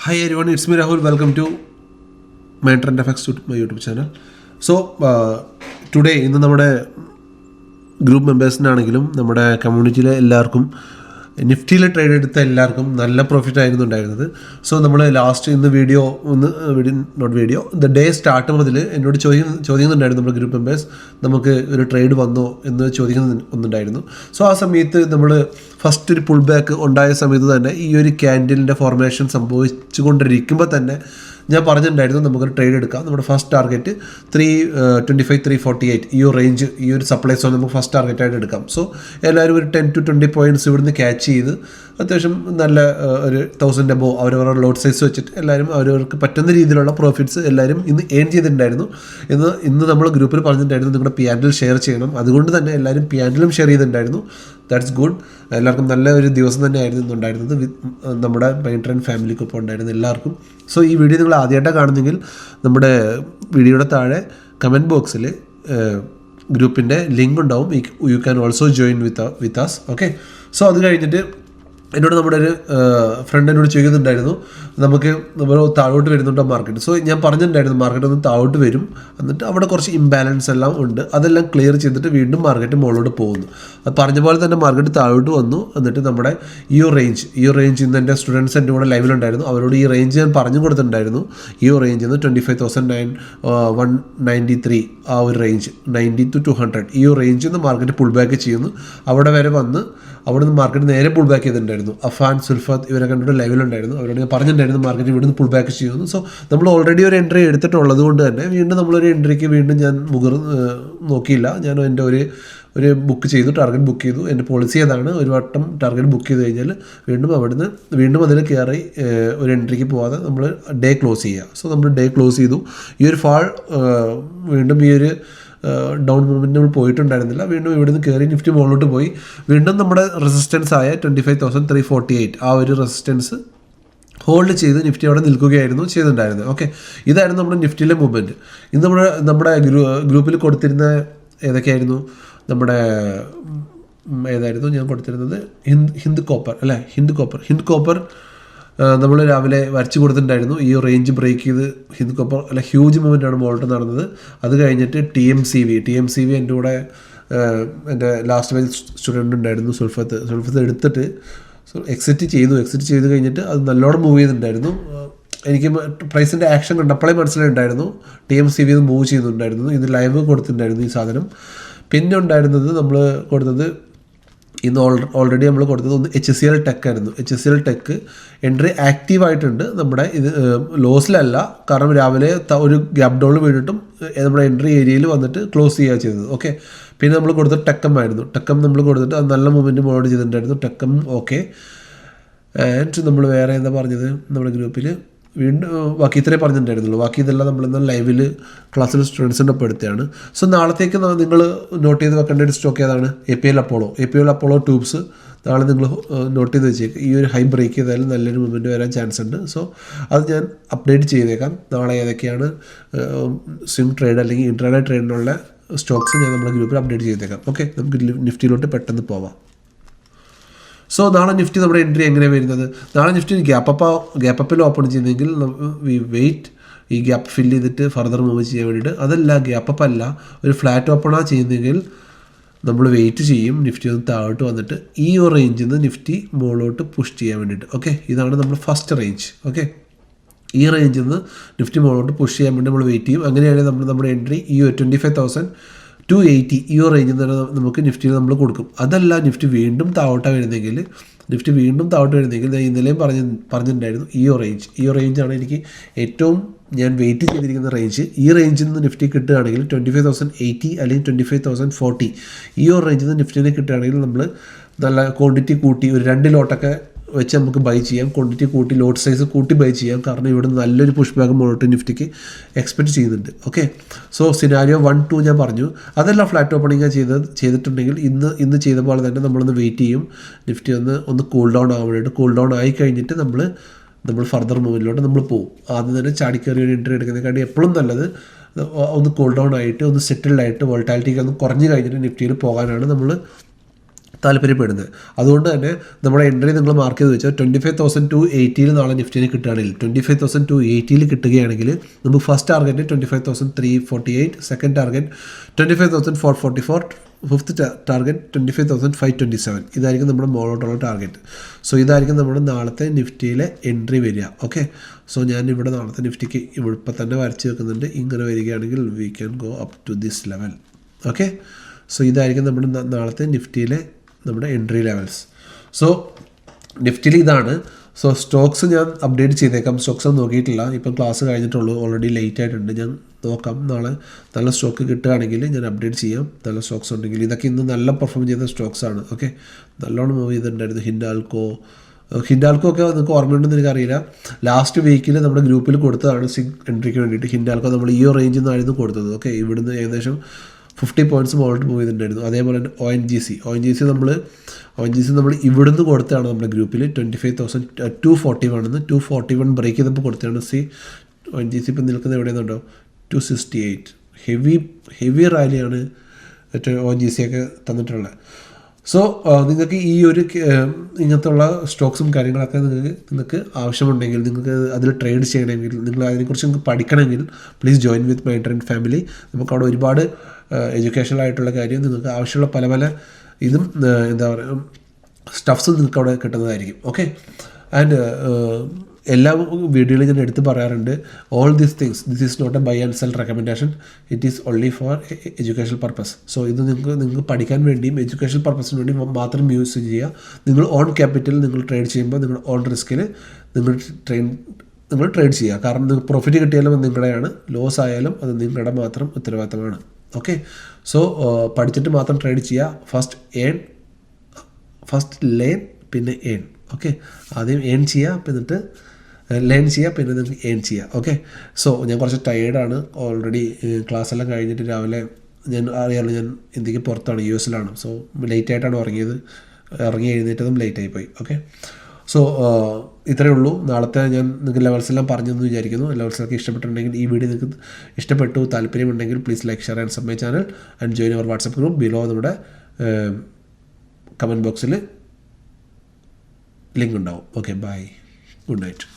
Hi everyone, it's me Rahul. Welcome to my Trend FX my YouTube channel. So today ഇന്ന് നമ്മുടെ group മെമ്പേഴ്സിനാണെങ്കിലും നമ്മുടെ കമ്മ്യൂണിറ്റിയിലെ എല്ലാവർക്കും നിഫ്റ്റിയിൽ trade എടുത്ത എല്ലാവർക്കും നല്ല പ്രോഫിറ്റ് ആയിരുന്നു ഉണ്ടായിരുന്നത്. സോ നമ്മൾ ലാസ്റ്റ് ഇന്ന് ദ ഡേ സ്റ്റാർട്ട് മുതൽ എന്നോട് ചോദിക്കുന്നുണ്ടായിരുന്നു നമ്മുടെ ഗ്രൂപ്പ് മെമ്പേഴ്സ്, നമുക്ക് ഒരു ട്രേഡ് വന്നോ എന്ന് ചോദിക്കുന്നുണ്ടായിരുന്നു. സോ ആ സമയത്ത് നമ്മൾ ഫസ്റ്റ് ഒരു പുൾ ബാക്ക് ഉണ്ടായ സമയത്ത് തന്നെ ഈ ഒരു ക്യാൻഡിലിൻ്റെ ഫോർമേഷൻ സംഭവിച്ചു കൊണ്ടിരിക്കുമ്പോൾ തന്നെ ഞാൻ പറഞ്ഞിട്ടുണ്ടായിരുന്നു നമുക്കൊരു ട്രേഡ് എടുക്കാം. നമ്മുടെ ഫസ്റ്റ് ടാർഗറ്റ് 325 348 ഈ ഒരു റേഞ്ച്, ഈ ഒരു സപ്ലൈ സോൺ നമുക്ക് ഫസ്റ്റ് ടാർഗറ്റായിട്ട് എടുക്കാം. സോ എല്ലാവരും ഒരു 10 to 20 പോയിൻറ്റ്സ് ഇവിടുന്ന് ക്യാച്ച് ചെയ്ത് അത്യാവശ്യം നല്ല ഒരു 1000 അബോ അവരവരുടെ ലോഡ് സൈസ് വെച്ചിട്ട് എല്ലാവരും അവരവർക്ക് പറ്റുന്ന രീതിയിലുള്ള പ്രോഫിറ്റ്സ് എല്ലാവരും ഇന്ന് ഏൺ ചെയ്തിട്ടുണ്ടായിരുന്നു. ഇന്ന് നമ്മൾ ഗ്രൂപ്പിൽ പറഞ്ഞിട്ടുണ്ടായിരുന്നു നിങ്ങളുടെ പിയാൻഡിൽ ഷെയർ ചെയ്യണം. അതുകൊണ്ട് തന്നെ എല്ലാവരും പിയാൻഡിലും ഷെയർ ചെയ്തിട്ടുണ്ടായിരുന്നു. That's good. എല്ലാവർക്കും നല്ല ഒരു ദിവസം തന്നെയായിരുന്നു ഇന്നുണ്ടായിരുന്നത്. നമ്മുടെ മൈൻഡ് ഫാമിലിക്കൊപ്പം ഉണ്ടായിരുന്നു എല്ലാവർക്കും. സോ ഈ വീഡിയോ നിങ്ങൾ ആദ്യമായിട്ടാണ് കാണുന്നെങ്കിൽ നമ്മുടെ വീഡിയോയുടെ താഴെ കമൻറ്റ് ബോക്സിൽ ഗ്രൂപ്പിൻ്റെ ലിങ്ക് ഉണ്ടാവും. You can also join with us. Okay. So അത് കഴിഞ്ഞിട്ട് എന്നോട് നമ്മുടെ ഒരു ഫ്രണ്ട് എന്നോട് ചോദിക്കുന്നുണ്ടായിരുന്നു നമ്മൾ താഴോട്ട് വരുന്നുണ്ടോ മാർക്കറ്റ്. സോ ഞാൻ പറഞ്ഞിട്ടുണ്ടായിരുന്നു മാർക്കറ്റ് ഒന്ന് താഴോട്ട് വരും, എന്നിട്ട് അവിടെ കുറച്ച് ഇംബാലൻസ് എല്ലാം ഉണ്ട്, അതെല്ലാം ക്ലിയർ ചെയ്തിട്ട് വീണ്ടും മാർക്കറ്റ് മുകളിലോട്ട് പോകുന്നു. അത് പറഞ്ഞ പോലെ തന്നെ മാർക്കറ്റ് താഴോട്ട് വന്നു. എന്നിട്ട് നമ്മുടെ ഈ റേഞ്ച് ഇന്ന് എൻ്റെ സ്റ്റുഡൻസ് എൻ്റെ കൂടെ ലൈവിലുണ്ടായിരുന്നു. അവരോട് ഈ റേഞ്ച് ഞാൻ പറഞ്ഞു കൊടുത്തിട്ടുണ്ടായിരുന്നു. ഈ റേഞ്ചിൽ നിന്ന് 25,193 ആ ഒരു റേഞ്ച് 90 to 200 ഈ റേഞ്ചിൽ നിന്ന് മാർക്കറ്റ് പുൾ ബാക്ക് ചെയ്യുന്നു. അവിടെ വരെ വന്ന് അവിടെ നിന്ന് മാർക്കറ്റ് നേരെ പുൾ ബാക്ക് ചെയ്തിട്ടുണ്ടായിരുന്നു. അഫാൻ, സുൽഫത്ത് ഇവരെ കണ്ടിട്ട് ലൈവിലുണ്ടായിരുന്നു. അവരോട് ഞാൻ പറഞ്ഞിട്ടുണ്ടായിരുന്നു മാർക്കറ്റ് ഇവിടുന്ന് പുൾ ബാക്ക് ചെയ്യുന്നു. സോ നമ്മൾ ഓൾറെഡി ഒരു എൻട്രി എടുത്തിട്ടുള്ളത് കൊണ്ട് തന്നെ വീണ്ടും നമ്മളൊരു എൻട്രിക്ക് വീണ്ടും ഞാൻ നോക്കിയില്ല. ഞാൻ എൻ്റെ ഒരു ബുക്ക് ചെയ്തു, ടാർഗറ്റ് ബുക്ക് ചെയ്തു. എൻ്റെ പോളിസി അതാണ്, ഒരു വട്ടം ടാർഗറ്റ് ബുക്ക് ചെയ്ത് കഴിഞ്ഞാൽ വീണ്ടും അതിൽ കയറി ഒരു എൻട്രിക്ക് പോകാതെ നമ്മൾ ഡേ ക്ലോസ് ചെയ്യുക. സോ നമ്മൾ ഡേ ക്ലോസ് ചെയ്തു. ഈ ഒരു ഫാൾ വീണ്ടും ഈ ഒരു ഡൗൺ മൂവ്മെൻറ്റ് നമ്മൾ പോയിട്ടുണ്ടായിരുന്നില്ല. വീണ്ടും ഇവിടുന്ന് കയറി നിഫ്റ്റി മുകളിലോട്ട് പോയി. വീണ്ടും നമ്മുടെ റെസിസ്റ്റൻസ് ആയ 25,348 ആ ഒരു റെസിസ്റ്റൻസ് ഹോൾഡ് ചെയ്ത് നിഫ്റ്റി അവിടെ നിൽക്കുകയായിരുന്നു ചെയ്തിട്ടുണ്ടായിരുന്നത്. ഓക്കെ, ഇതായിരുന്നു നമ്മുടെ നിഫ്റ്റിയിലെ മൂവ്മെൻറ്റ്. ഇന്ന് നമ്മുടെ ഗ്രൂപ്പിൽ കൊടുത്തിരുന്ന ഏതൊക്കെയായിരുന്നു, ഏതായിരുന്നു ഞാൻ കൊടുത്തിരുന്നത്, ഹിന്ദ് കോപ്പർ നമ്മൾ രാവിലെ വരച്ച് കൊടുത്തിട്ടുണ്ടായിരുന്നു. ഈ റേഞ്ച് ബ്രേക്ക് ചെയ്ത് ഹിന്ദ് കോപ്പർ ഹ്യൂജ് മൂവ്മെൻറ്റാണ് മുകളിലോട്ട് നടന്നത്. അത് കഴിഞ്ഞിട്ട് ടി എം സി വി എൻ്റെ കൂടെ എൻ്റെ ലാസ്റ്റ് ബാച്ച് സ്റ്റുഡൻ്റ് ഉണ്ടായിരുന്നു സുൽഫത്ത് എടുത്തിട്ട് എക്സിറ്റ് ചെയ്ത് കഴിഞ്ഞിട്ട് അത് നല്ലോണം മൂവ് ചെയ്തിട്ടുണ്ടായിരുന്നു. എനിക്ക് പ്രൈസിൻ്റെ ആക്ഷൻ കണ്ടപ്പോഴേ മനസ്സിലായിട്ടുണ്ടായിരുന്നു T M C V move ചെയ്യുന്നുണ്ടായിരുന്നു. ഇത് ലൈവ് കൊടുത്തിട്ടുണ്ടായിരുന്നു ഈ സാധനം. പിന്നെ ഉണ്ടായിരുന്നത് നമ്മൾ കൊടുത്തത് ഇന്ന് ഓൾറെഡി നമ്മൾ കൊടുത്തത് ഒന്ന് HCL ടെക് ആയിരുന്നു. HCL ടെക് എൻട്രി ആക്റ്റീവായിട്ടുണ്ട്. നമ്മുടെ ഇത് ലോസിലല്ല, കാരണം രാവിലെ ഒരു ഗ്യാപ് ഡൗൺ വീണിട്ടും നമ്മുടെ എൻട്രി ഏരിയയിൽ വന്നിട്ട് ക്ലോസ് ചെയ്യുക ചെയ്തത്. ഓക്കെ. പിന്നെ നമ്മൾ കൊടുത്തത് ടെക്കം ആയിരുന്നു. ടെക്കം നമ്മൾ കൊടുത്തിട്ട് അത് നല്ല മൂവ്മെൻറ്റ് മോഡ് ചെയ്തിട്ടുണ്ടായിരുന്നു. ടെക്കം ഓക്കെ. ആൻഡ് നമ്മൾ വേറെ എന്താ പറഞ്ഞത് നമ്മുടെ ഗ്രൂപ്പിൽ വീണ്ടും ബാക്കി ഇത്രേ പറഞ്ഞിട്ടുണ്ടായിരുന്നുള്ളൂ. ബാക്കി ഇതെല്ലാം നമ്മളിന്ന് ലൈവിൽ ക്ലാസ്സിൽ സ്റ്റുഡൻസിൻ്റെ ഒപ്പം എടുത്തതാണ്. സോ നാളത്തേക്ക് നിങ്ങൾ നോട്ട് ചെയ്ത് വെക്കേണ്ട ഒരു സ്റ്റോക്ക് ഏതാണ്, APL അപ്പോളോ ട്യൂബ്സ്. നാളെ നിങ്ങൾ നോട്ട് ചെയ്ത് വെച്ചേക്ക്. ഈ ഒരു ഹൈ ബ്രേക്ക് ചെയ്താലും നല്ലൊരു മൂവ്മെൻറ്റ് വരാൻ ചാൻസ് ഉണ്ട്. സോ അത് ഞാൻ അപ്ഡേറ്റ് ചെയ്തേക്കാം. നാളെ ഏതൊക്കെയാണ് സ്വിംഗ് ട്രേഡ് അല്ലെങ്കിൽ ഇൻട്രാഡേ ട്രേഡിനുള്ള സ്റ്റോക്സ് ഞാൻ നമ്മുടെ ഗ്രൂപ്പിൽ അപ്ഡേറ്റ് ചെയ്തേക്കാം. ഓക്കെ, നമുക്ക് നിഫ്റ്റിയിലോട്ട് പെട്ടെന്ന് പോവാം. സോ നാളെ നിഫ്റ്റി നമ്മുടെ എൻട്രി എങ്ങനെയാണ് വരുന്നത്, നാളെ നിഫ്റ്റി ഗ്യാപ്പപ്പിൽ ഓപ്പൺ ചെയ്യുന്നെങ്കിൽ വി വെയിറ്റ് ഈ ഗ്യാപ്പ് ഫില്ല് ചെയ്തിട്ട് ഫർദർ മൂവ് ചെയ്യാൻ വേണ്ടിയിട്ട്. അതല്ല ഗ്യാപ്പപ്പ് അല്ല, ഒരു ഫ്ലാറ്റ് ഓപ്പണാണ് ചെയ്യുന്നതെങ്കിൽ നമ്മൾ വെയിറ്റ് ചെയ്യും നിഫ്റ്റി ഒന്ന് താഴോട്ട് വന്നിട്ട് ഈ ഒരു റേഞ്ചിൽ നിന്ന് നിഫ്റ്റി മുകളിലോട്ട് പുഷ് ചെയ്യാൻ വേണ്ടിയിട്ട്. ഓക്കെ, ഇതാണ് നമ്മൾ ഫസ്റ്റ് റേഞ്ച്. ഓക്കെ, ഈ റേഞ്ചിൽ നിന്ന് നിഫ്റ്റി മുകളിലോട്ട് പുഷ് ചെയ്യാൻ വേണ്ടി നമ്മൾ വെയിറ്റ് ചെയ്യും. അങ്ങനെയാണെങ്കിൽ നമ്മുടെ എൻട്രി ഈ 25,280 ഈ റേഞ്ചിൽ നിന്ന് നമുക്ക് നിഫ്റ്റിയിൽ നമ്മൾ കൊടുക്കും. അതല്ല നിഫ്റ്റി വീണ്ടും താഴോട്ട് വരുന്നെങ്കിൽ ഞാൻ ഇന്നലെയും പറഞ്ഞിട്ടുണ്ടായിരുന്നു ഈ റേഞ്ചാണ് എനിക്ക് ഏറ്റവും ഞാൻ വെയിറ്റ് ചെയ്തിരിക്കുന്ന റേഞ്ച്. ഈ റേഞ്ചിൽ നിന്ന് നിഫ്റ്റി കിട്ടുകയാണെങ്കിൽ 25,080 അല്ലെങ്കിൽ 25,040 ഈ ഒരു റേഞ്ചിൽ നിന്ന് നിഫ്റ്റിനെ കിട്ടുകയാണെങ്കിൽ നമ്മൾ നല്ല ക്വാണ്ടിറ്റി കൂട്ടി ഒരു 2 ലോട്ടൊക്കെ വെച്ച് നമുക്ക് ബൈ ചെയ്യാം. ക്വാണ്ടിറ്റി കൂട്ടി ലോട്ട് സൈസ് കൂട്ടി ബൈ ചെയ്യാം. കാരണം ഇവിടെ നല്ലൊരു പുഷ് ബാക്ക് മുകളിലോട്ട് നിഫ്റ്റിക്ക് എക്സ്പെക്റ്റ് ചെയ്യുന്നുണ്ട്. ഓക്കെ, സോ സിനാരിയോ 1, 2 ഞാൻ പറഞ്ഞു. അതെല്ലാം ഫ്ലാറ്റ് ഓപ്പണിംഗ് ചെയ്തിട്ടുണ്ടെങ്കിൽ ഇന്ന് ചെയ്ത പോലെ തന്നെ നമ്മളൊന്ന് വെയിറ്റ് ചെയ്യും. നിഫ്റ്റി ഒന്ന് കൂൾ ഡൗൺ ആകാൻ വേണ്ടിയിട്ട്. കൂൾ ഡൗൺ ആയി കഴിഞ്ഞിട്ട് നമ്മൾ ഫർദർ മൂവിലോട്ട് നമ്മൾ പോകും. ആദ്യം തന്നെ ചാടിക്കറി ഒരു എൻട്രി എടുക്കുന്നതിനെക്കാട്ടി എപ്പോഴും നല്ലത് ഒന്ന് കൂൾ ഡൗൺ ആയിട്ട് ഒന്ന് സെറ്റിൽഡ് ആയിട്ട് വോൾട്ടാലിറ്റിക്ക് ഒന്ന് കുറഞ്ഞ് കഴിഞ്ഞിട്ട് നിഫ്റ്റിയിൽ പോകാനാണ് നമ്മൾ താല്പര്യപ്പെടുന്നത്. അതുകൊണ്ട് തന്നെ നമ്മുടെ എൻട്രി നിങ്ങൾ മാർക്ക് ചെയ്ത് വെച്ചാൽ 25,280 നാളെ നിഫ്റ്റിയിൽ കിട്ടുകയാണെങ്കിൽ 25,280 കിട്ടുകയാണെങ്കിൽ നമുക്ക് first target 25,348, second target 25,444, fifth target 25,527. ഇതായിരിക്കും നമ്മുടെ മുകളിലോട്ടുള്ള ടാർഗറ്റ്. സോ ഇതായിരിക്കും നമ്മുടെ നാളത്തെ നിഫ്റ്റിയിലെ എൻട്രി വരിക. ഓക്കെ, സോ ഞാൻ ഇവിടെ നാളത്തെ നിഫ്റ്റിക്ക് ഇപ്പം തന്നെ വരച്ച് വെക്കുന്നുണ്ട്. ഇങ്ങനെ വരികയാണെങ്കിൽ we can go up to this level. Okay, so ഇതായിരിക്കും നമ്മുടെ നാളത്തെ നിഫ്റ്റിയിലെ നമ്മുടെ എൻട്രി ലെവൽസ്. സോ നിഫ്റ്റിയിൽ ഇതാണ്. സോ സ്റ്റോക്സ് ഞാൻ അപ്ഡേറ്റ് ചെയ്തേക്കാം. സ്റ്റോക്സ് ഒന്നും നോക്കിയിട്ടില്ല, ഇപ്പം ക്ലാസ് കഴിഞ്ഞിട്ടുള്ളൂ, ഓൾറെഡി ലേറ്റ് ആയിട്ടുണ്ട്. ഞാൻ നോക്കാം, നാളെ നല്ല സ്റ്റോക്ക് കിട്ടുകയാണെങ്കിൽ ഞാൻ അപ്ഡേറ്റ് ചെയ്യാം. നല്ല സ്റ്റോക്സ് ഉണ്ടെങ്കിൽ ഇതൊക്കെ ഇന്ന് നല്ല പെർഫോം ചെയ്ത സ്റ്റോക്സാണ്. ഓക്കെ, നല്ലോണം മൂവ് ചെയ്തിട്ടുണ്ടായിരുന്നു. ഹിൻഡാൽക്കോ ഒക്കെ നിങ്ങൾക്ക് ഓർമ്മയുണ്ടെന്ന് എനിക്കറിയില്ല. ലാസ്റ്റ് വീക്കിൽ നമ്മുടെ ഗ്രൂപ്പിൽ കൊടുത്തതാണ് സിഗ് എൻട്രിക്ക് വേണ്ടിയിട്ട്. ഹിൻഡാൽക്കോ നമ്മൾ ഈ റേഞ്ചിൽ നിന്നായിരുന്നു കൊടുത്തത്. ഓക്കെ, ഇവിടുന്ന് ഏകദേശം 50 പോയിൻറ്റ്സ് മുകളിലോട്ട് മൂവ് ചെയ്തിട്ടുണ്ടായിരുന്നു. അതേപോലെ തന്നെ ഒ എൻ ജി സി നമ്മൾ ഇവിടുന്ന് കൊടുത്തതാണ് നമ്മുടെ ഗ്രൂപ്പിൽ 25,241 241 ബ്രേക്ക് ചെയ്തപ്പോൾ കൊടുത്തതാണ്. ONGC ഇപ്പം നിൽക്കുന്നത് എവിടെയെന്നുണ്ടോ 268. ഹെവി റാലിയാണ് ONGC ഒക്കെ തന്നിട്ടുള്ളത്. സോ നിങ്ങൾക്ക് ഈ ഒരു ഇങ്ങനത്തുള്ള സ്റ്റോക്സും കാര്യങ്ങളൊക്കെ നിങ്ങൾക്ക് ആവശ്യമുണ്ടെങ്കിൽ, നിങ്ങൾക്ക് അതിൽ ട്രേഡ് ചെയ്യണമെങ്കിൽ, നിങ്ങൾ അതിനെക്കുറിച്ച് നിങ്ങൾക്ക് പഠിക്കണമെങ്കിൽ please join with my trend family. നമുക്കവിടെ ഒരുപാട് എഡ്യൂക്കേഷണൽ ആയിട്ടുള്ള കാര്യം, നിങ്ങൾക്ക് ആവശ്യമുള്ള പല ഇതും എന്താ പറയുക സ്റ്റഫ്സും നിങ്ങൾക്ക് അവിടെ കിട്ടുന്നതായിരിക്കും. ഓക്കെ, ആൻഡ് എല്ലാ വീഡിയോയിലും ഞാൻ എടുത്ത് പറയാറുണ്ട്, all these things this is not a buy and sell recommendation, it is only for educational purpose. So ഇത് നിങ്ങൾക്ക് പഠിക്കാൻ വേണ്ടിയും എഡ്യൂക്കേഷൻ പർപ്പസിന് വേണ്ടി മാത്രം യൂസ് ചെയ്യുക. നിങ്ങൾ ഓൺ ക്യാപിറ്റൽ നിങ്ങൾ ട്രേഡ് ചെയ്യുമ്പോൾ നിങ്ങൾ ഓൺ റിസ്കിൽ നിങ്ങൾ ട്രേഡ് ചെയ്യുക. കാരണം നിങ്ങൾക്ക് പ്രോഫിറ്റ് കിട്ടിയാലും അത് നിങ്ങളുടെയാണ്, ലോസ് ആയാലും അത് നിങ്ങളുടെ മാത്രം ഉത്തരവാദിത്തമാണ്. ഓക്കെ, സോ പഠിച്ചിട്ട് മാത്രം ട്രേഡ് ചെയ്യുക. ഫസ്റ്റ് ലേൺ പിന്നെ ഏൺ. ഓക്കെ, ആദ്യം ഏൺ ചെയ്യുക, എന്നിട്ട് ലേൺ ചെയ്യുക, പിന്നെ നിങ്ങൾക്ക് ഏൺ ചെയ്യുക. ഓക്കെ, സോ ഞാൻ കുറച്ച് ടയേർഡാണ്. ഓൾറെഡി ക്ലാസ് എല്ലാം കഴിഞ്ഞിട്ട് രാവിലെ ഞാൻ അറിയാമല്ലോ, ഞാൻ ഇന്ത്യക്ക് പുറത്താണ്, US-ലാണ്. സോ ലേറ്റ് ആയിട്ടാണ് ഇറങ്ങി എഴുന്നേറ്റതും ലേറ്റായിപ്പോയി. ഓക്കെ, സോ ഇത്രയേ ഉള്ളൂ. നാളത്തെ ഞാൻ നിങ്ങൾക്ക് ലെവൽസ് എല്ലാം പറഞ്ഞെന്ന് വിചാരിക്കുന്നു. ലെവൽസൊക്കെ ഇഷ്ടപ്പെട്ടിട്ടുണ്ടെങ്കിൽ, ഈ വീഡിയോ നിങ്ങൾക്ക് ഇഷ്ടപ്പെട്ടു താല്പര്യമുണ്ടെങ്കിൽ please like, share and sub my channel and join our WhatsApp group. Below നമ്മുടെ കമൻറ്റ് ബോക്സിൽ ലിങ്ക് ഉണ്ടാവും. Okay, bye, good night.